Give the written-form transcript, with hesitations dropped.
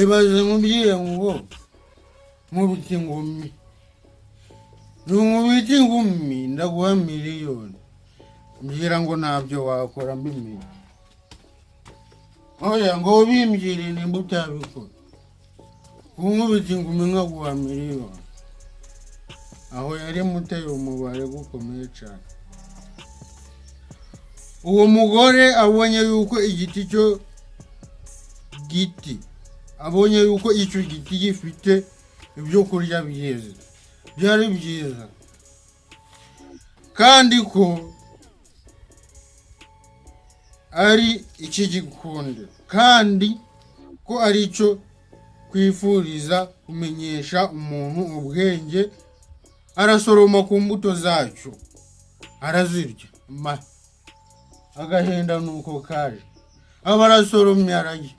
Ibaze mubwiye ngo nkubita ingumi. Nkubita ingumi ndaguha miliyoni. Mbwira ngo ntabyo wakora mbimenye. Oya ngo bimbwire nimba utabikora. Nkubita ingumi nkaguha miliyoni. Aho yari muteye umubare gukomeye cyane. Uwo mugore abonye yuko igiti cyo giti abonye yuko icyo giti gifite ibyo kurya byiza, byari byiza kandi ko ari iki gikunde, kandi ko ari cyo kwifuriza kumenyesha umuntu ubwenge. Arasoroma ku mbuto zacyo arazirya, agahinda nuko kaje aba arasoromye ararya.